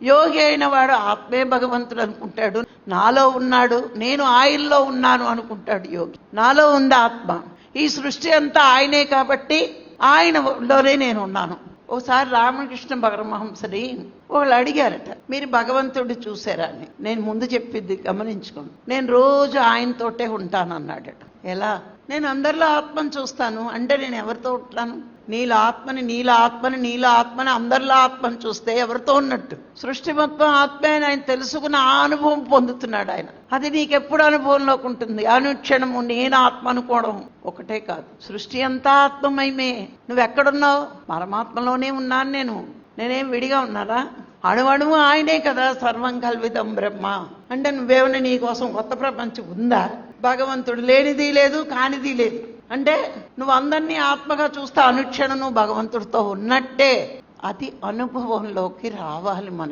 యోగి అయిన వాడు ఆత్మే భగవంతుడు అనుకుంటాడు. నాలో ఉన్నాడు, నేను ఆయనలో ఉన్నాను అనుకుంటాడు యోగి. నాలో ఉంది ఆత్మ, ఈ సృష్టి అంతా ఆయనే కాబట్టి ఆయనలోనే నేను ఉన్నాను. ఓసారి రామకృష్ణ పరమహంసని వాళ్ళు అడిగారట, మీరు భగవంతుడు చూసారా అని. నేను ముందు చెప్పింది గమనించుకోండి, నేను రోజు ఆయనతోటే ఉంటానన్నాడట. ఎలా? నేను అందరిలో ఆత్మను చూస్తాను అంటే నేను ఎవరితో ఉంటాను? నీల ఆత్మని అందరిలో ఆత్మను చూస్తే ఎవరితో ఉన్నట్టు? సృష్టి మొత్తం ఆత్మే అని ఆయన తెలుసుకున్న ఆ అనుభవం పొందుతున్నాడు ఆయన. అది నీకెప్పుడు అనుభవంలోకి ఉంటుంది? అనుక్షణము నేను ఆత్మ అనుకోవడం ఒకటే కాదు, సృష్టి అంతా ఆత్మమయమే. నువ్వెక్కడున్నావు? పరమాత్మలోనే ఉన్నాను నేనేం విడిగా ఉన్నారా? అణువణువు ఆయనే కదా, సర్వం కల్విదం బ్రహ్మ. అంటే నువ్వేమన్నా నీ కోసం కొత్త ప్రపంచం ఉందా? భగవంతుడు లేనిది లేదు, కానిది లేదు. అంటే నువ్వు అందరినీ ఆత్మగా చూస్తే అనుక్షణం నువ్వు భగవంతుడితో ఉన్నట్టే. అది అనుభవంలోకి రావాలి మనకి.